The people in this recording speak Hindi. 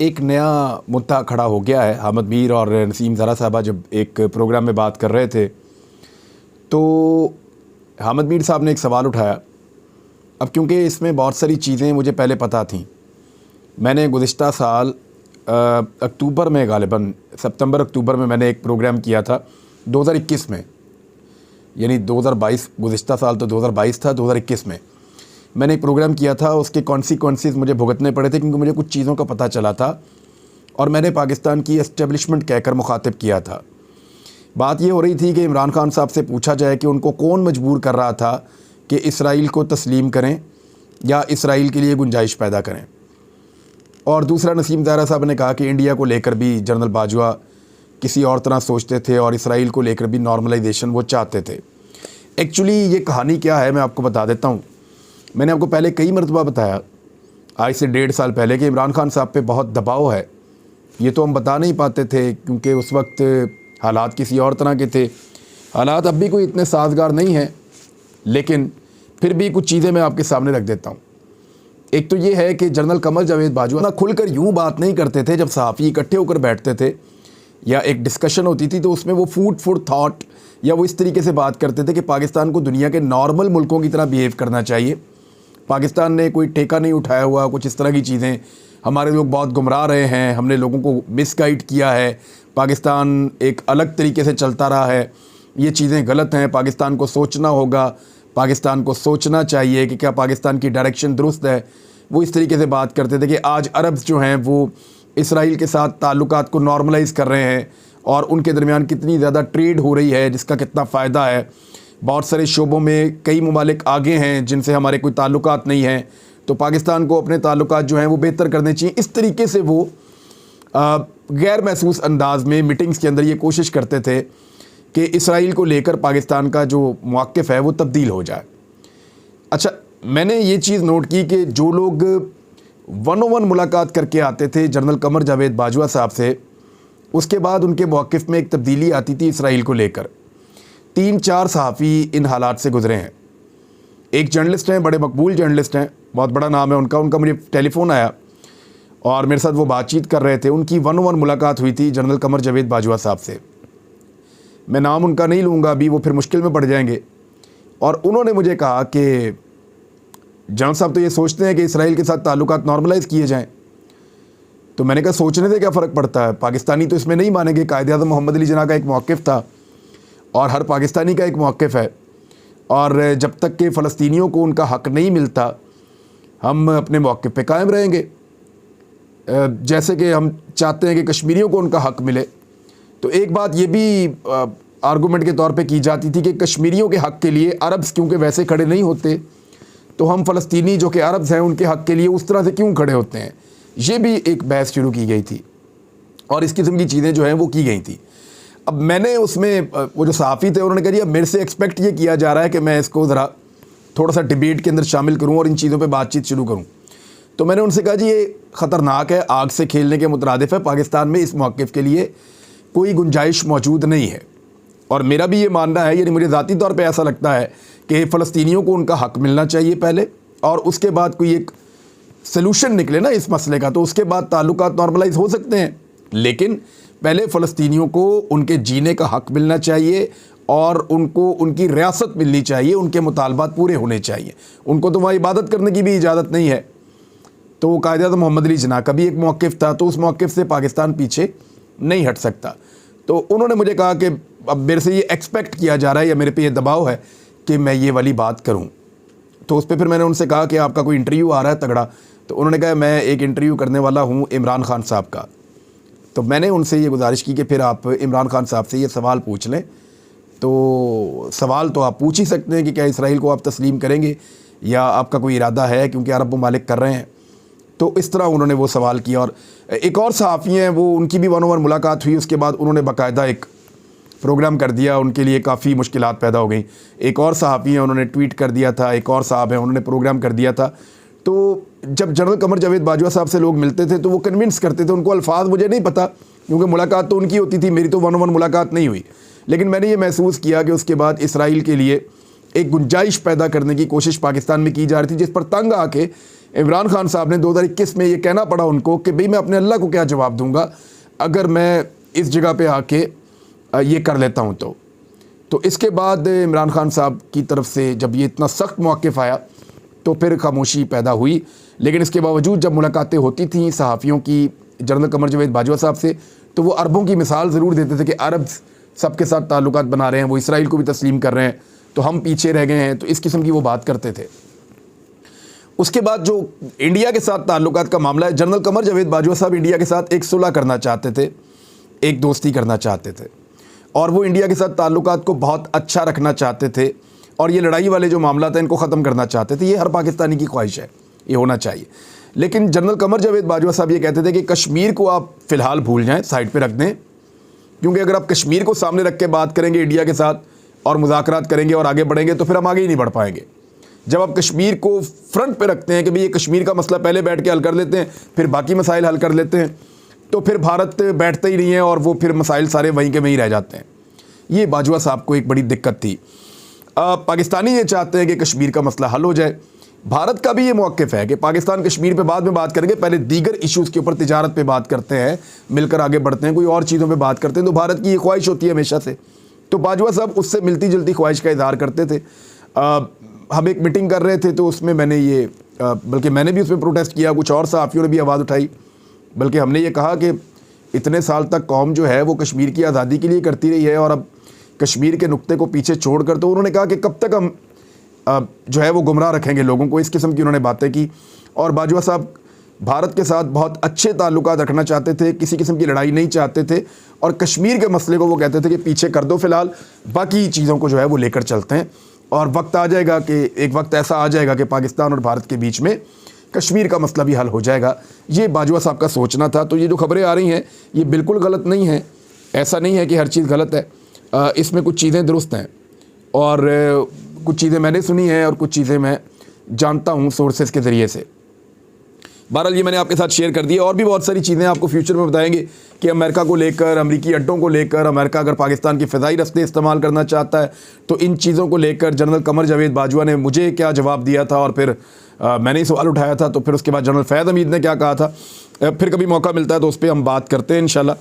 एक नया मुद्दा खड़ा हो गया है। हामिद मीर और नसीम ज़रा साहबा जब एक प्रोग्राम में बात कर रहे थे तो हामिद मीर साहब ने एक सवाल उठाया। अब क्योंकि इसमें बहुत सारी चीज़ें मुझे पहले पता थीं, मैंने गुज़िश्ता साल अक्टूबर में, गालिबन सितंबर अक्टूबर में मैंने एक प्रोग्राम किया था 2021 में, यानी 2022 गुज़िश्ता साल तो 2022 था, 2021 में मैंने एक प्रोग्राम किया था। उसके कॉन्सिक्वेंसेस मुझे भुगतने पड़े थे क्योंकि मुझे कुछ चीज़ों का पता चला था और मैंने पाकिस्तान की एस्टेब्लिशमेंट कहकर मुखातिब किया था। बात ये हो रही थी कि इमरान खान साहब से पूछा जाए कि उनको कौन मजबूर कर रहा था कि इसराइल को तस्लीम करें या इसराइल के लिए गुंजाइश पैदा करें। और दूसरा, नसीम ज़रा साहब ने कहा कि इंडिया को लेकर भी जनरल बाजवा किसी और तरह सोचते थे और इसराइल को लेकर भी नॉर्मलाइजेशन वो चाहते थे। एक्चुअली ये कहानी क्या है मैं आपको बता देता हूँ। मैंने आपको पहले कई मरतबा बताया, आज से 1.5 साल पहले, कि इमरान खान साहब पे बहुत दबाव है। ये तो हम बता नहीं पाते थे क्योंकि उस वक्त हालात किसी और तरह के थे। हालात अब भी कोई इतने साजगार नहीं हैं, लेकिन फिर भी कुछ चीज़ें मैं आपके सामने रख देता हूँ। एक तो ये है कि जनरल कमर जावेद बाजवा ना खुलकर यूँ बात नहीं करते थे। जब सहाफ़ी इकट्ठे होकर बैठते थे या एक डिस्कशन होती थी तो उसमें वो फूड फॉर थॉट या वो इस तरीके से बात करते थे कि पाकिस्तान को दुनिया के नॉर्मल मुल्कों की तरह बिहेव करना चाहिए। पाकिस्तान ने कोई ठेका नहीं उठाया हुआ, कुछ इस तरह की चीज़ें। हमारे लोग बहुत गुमराह रहे हैं, हमने लोगों को मिसगाइड किया है, पाकिस्तान एक अलग तरीके से चलता रहा है, ये चीज़ें गलत हैं, पाकिस्तान को सोचना होगा, पाकिस्तान को सोचना चाहिए कि क्या पाकिस्तान की डायरेक्शन दुरुस्त है। वो इस तरीके से बात करते थे कि आज अरब्स जो हैं वो इसराइल के साथ ताल्लुकात को नॉर्मलाइज़ कर रहे हैं और उनके दरमियान कितनी ज़्यादा ट्रेड हो रही है जिसका कितना फ़ायदा है। बहुत सारे शोबों में कई ममालिक आगे हैं जिनसे हमारे कोई ताल्लुकात नहीं हैं, तो पाकिस्तान को अपने ताल्लुकात जो हैं वो बेहतर करने चाहिए। इस तरीके से वो गैर महसूस अंदाज में मीटिंग्स के अंदर ये कोशिश करते थे कि इसराइल को लेकर पाकिस्तान का जो मौक़िफ़ है वो तब्दील हो जाए। अच्छा, मैंने ये चीज़ नोट की कि जो लोग 1-on-1 मुलाकात करके आते थे जनरल कमर जावेद बाजवा साहब से, उसके बाद उनके मौक़िफ़ में एक तब्दीली आती थी इसराइल को लेकर। 3-4 सहाफ़ी इन हालात से गुज़रे हैं। एक जर्नलिस्ट हैं, बड़े मकबूल जर्नलिस्ट हैं, बहुत बड़ा नाम है उनका मुझे टेलीफ़ोन आया और मेरे साथ वो बातचीत कर रहे थे। उनकी 1-on-1 मुलाकात हुई थी जनरल कमर जावेद बाजवा साहब से। मैं नाम उनका नहीं लूँगा अभी, वो फिर मुश्किल में पड़ जाएंगे। और उन्होंने मुझे कहा कि जनरल साहब तो ये सोचते हैं कि इसराइल के साथ ताल्लुकात नॉर्मलाइज़ किए जाएँ। तो मैंने कहा सोचने से क्या फ़र्क पड़ता है, पाकिस्तानी तो इसमें नहीं मानेंगे। कायद-ए-आज़म मोहम्मद अली जिन्ना का एक मौक़िफ़ था और हर पाकिस्तानी का एक मौक़िफ़ है, और जब तक कि फ़लस्तीनियों को उनका हक़ नहीं मिलता हम अपने मौक़िफ़ पे कायम रहेंगे। जैसे कि हम चाहते हैं कि कश्मीरियों को उनका हक़ मिले। तो एक बात ये भी आर्गूमेंट के तौर पे की जाती थी कि कश्मीरियों के हक़ के लिए अरब्स क्योंकि वैसे खड़े नहीं होते, तो हम फ़लस्तीनी जो कि अरब्स हैं उनके हक़ के लिए उस तरह से क्यों खड़े होते हैं। ये भी एक बहस शुरू की गई थी और इस किस्म की चीज़ें जो हैं वो की गई थी। अब मैंने उसमें वो जो सहाफ़ी थे उन्होंने कहा जी अब मेरे से एक्सपेक्ट ये किया जा रहा है कि मैं इसको ज़रा थोड़ा सा डिबेट के अंदर शामिल करूं और इन चीज़ों पे बातचीत शुरू करूं। तो मैंने उनसे कहा जी ये ख़तरनाक है, आग से खेलने के मुतरादिफ़ है। पाकिस्तान में इस मौक़िफ़ के लिए कोई गुंजाइश मौजूद नहीं है। और मेरा भी ये मानना है, यानी मुझे ज़ाती तौर पर ऐसा लगता है कि फ़लस्तीनियों को उनका हक़ मिलना चाहिए पहले, और उसके बाद कोई एक सलूशन निकले ना इस मसले का, तो उसके बाद ताल्लुकात नॉर्मलाइज़ हो सकते हैं। लेकिन पहले फ़लस्तीनियों को उनके जीने का हक़ मिलना चाहिए और उनको उनकी रियासत मिलनी चाहिए, उनके मुतालबात पूरे होने चाहिए। उनको तो वहाँ इबादत करने की भी इजाज़त नहीं है। तो कायद-ए-आज़म मोहम्मद अली जिन्ना का भी एक मौक़िफ़ था, तो उस मौक़िफ़ से पाकिस्तान पीछे नहीं हट सकता। तो उन्होंने मुझे कहा कि अब मेरे से ये एक्सपेक्ट किया जा रहा है या मेरे पे ये दबाव है कि मैं ये वाली बात करूँ। तो उस पर फिर मैंने उनसे कहा कि आपका कोई इंटरव्यू आ रहा है तगड़ा। तो उन्होंने कहा मैं एक इंटरव्यू करने वाला हूँ इमरान खान साहब का। तो मैंने उनसे ये गुजारिश की कि फिर आप इमरान खान साहब से ये सवाल पूछ लें। तो सवाल तो आप पूछ ही सकते हैं कि क्या इसराइल को आप तस्लीम करेंगे या आपका कोई इरादा है, क्योंकि अरब ममालिक कर रहे हैं। तो इस तरह उन्होंने वो सवाल किया। और एक और सहाफ़ी हैं, वो उनकी भी 1-on-1 मुलाकात हुई। उसके बाद उन्होंने बाकायदा एक प्रोग्राम कर दिया, उनके लिए काफ़ी मुश्किलात पैदा हो गई। एक और सहाफ़ी हैं, उन्होंने ट्वीट कर दिया था, एक और साहब हैं उन्होंने प्रोग्राम कर दिया था। तो जब जनरल कमर जावेद बाजवा साहब से लोग मिलते थे तो वो कन्विंस करते थे, उनको अल्फाज मुझे नहीं पता क्योंकि मुलाकात तो उनकी होती थी, मेरी तो 1-on-1 मुलाकात नहीं हुई। लेकिन मैंने ये महसूस किया कि उसके बाद इसराइल के लिए एक गुंजाइश पैदा करने की कोशिश पाकिस्तान में की जा रही थी, जिस पर तंग आके इमरान खान साहब ने 2021 में ये कहना पड़ा उनको कि भाई मैं अपने अल्लाह को क्या जवाब दूंगा अगर मैं इस जगह पे आके ये कर लेता हूँ। तो इसके बाद इमरान खान साहब की तरफ से जब ये इतना सख्त मौक़िफ़ आया तो फिर खामोशी पैदा हुई। लेकिन इसके बावजूद जब मुलाकातें होती थीं सहाफ़ियों की जनरल कमर जावेद बाजवा साहब से, तो वो अरबों की मिसाल ज़रूर देते थे कि अरब सबके साथ ताल्लुकात बना रहे हैं, वो इसराइल को भी तस्लीम कर रहे हैं, तो हम पीछे रह गए हैं। तो इस किस्म की वो बात करते थे। उसके बाद जो इंडिया के साथ ताल्लुकात का मामला है, जनरल कमर जावेद बाजवा साहब इंडिया के साथ एक सुलह करना चाहते थे, एक दोस्ती करना चाहते थे, और वो इंडिया के साथ ताल्लुकात को बहुत अच्छा रखना चाहते थे, और ये लड़ाई वाले जो मामला था इनको ख़त्म करना चाहते थे। ये हर पाकिस्तानी की ख्वाहिश है, ये होना चाहिए। लेकिन जनरल कमर जावेद बाजवा साहब ये कहते थे कि कश्मीर को आप फ़िलहाल भूल जाएं, साइड पे रख दें, क्योंकि अगर आप कश्मीर को सामने रख के बात करेंगे इंडिया के साथ और मुज़ाकरात करेंगे और आगे बढ़ेंगे तो फिर हम आगे ही नहीं बढ़ पाएंगे। जब आप कश्मीर को फ्रंट पे रखते हैं कि भाई ये कश्मीर का मसला पहले बैठ के हल कर लेते हैं, फिर बाकी मसाइल हल कर लेते हैं, तो फिर भारत बैठता ही नहीं है और वो फिर मसाइल सारे वहीं के वहीं रह जाते हैं। ये बाजवा साहब को एक बड़ी दिक्कत थी। पाकिस्तानी ये चाहते हैं कि कश्मीर का मसला हल हो जाए। भारत का भी ये मौक़िफ़ है कि पाकिस्तान कश्मीर पे बाद में बात करेंगे, पहले दीगर इश्यूज़ के ऊपर तिजारत पे बात करते हैं, मिलकर आगे बढ़ते हैं, कोई और चीज़ों पे बात करते हैं। तो भारत की ये ख्वाहिश होती है हमेशा से। तो बाजवा साहब उससे मिलती जुलती ख्वाहिश का इज़हार करते थे। हम एक मीटिंग कर रहे थे तो उसमें मैंने ये बल्कि मैंने भी उसमें प्रोटेस्ट किया, कुछ और सहाफ़ियों ने भी आवाज़ उठाई, बल्कि हमने ये कहा कि इतने साल तक कौम जो है वो कश्मीर की आज़ादी के लिए करती रही है और अब कश्मीर के नुक्ते को पीछे छोड़कर, तो उन्होंने कहा कि कब तक हम जो है वो गुमराह रखेंगे लोगों को। इस किस्म की उन्होंने बातें की। और बाजवा साहब भारत के साथ बहुत अच्छे ताल्लुकात रखना चाहते थे, किसी किस्म की लड़ाई नहीं चाहते थे, और कश्मीर के मसले को वो कहते थे कि पीछे कर दो फ़िलहाल, बाकी चीज़ों को जो है वो लेकर चलते हैं, और वक्त आ जाएगा कि एक वक्त ऐसा आ जाएगा कि पाकिस्तान और भारत के बीच में कश्मीर का मसला भी हल हो जाएगा। ये बाजवा साहब का सोचना था। तो ये जो खबरें आ रही हैं ये बिल्कुल गलत नहीं है, ऐसा नहीं है कि हर चीज़ गलत है, इसमें कुछ चीज़ें दुरुस्त हैं और कुछ चीज़ें मैंने सुनी हैं और कुछ चीज़ें मैं जानता हूँ सोर्सेज के ज़रिए से। बहरहाल ये मैंने आपके साथ शेयर कर दिया। और भी बहुत सारी चीज़ें आपको फ्यूचर में बताएंगे कि अमेरिका को लेकर, अमरीकी अड्डों को लेकर, अमेरिका अगर पाकिस्तान की फ़िज़ाई रस्ते इस्तेमाल करना चाहता है तो इन चीज़ों को लेकर जनरल कमर जावेद बाजवा ने मुझे क्या जवाब दिया था, और फिर मैंने ही सवाल उठाया था, तो फिर उसके बाद जनरल फैज़ हमीद ने क्या कहा था। फिर कभी मौका मिलता है तो उस पर हम बात करते हैं इंशाल्लाह।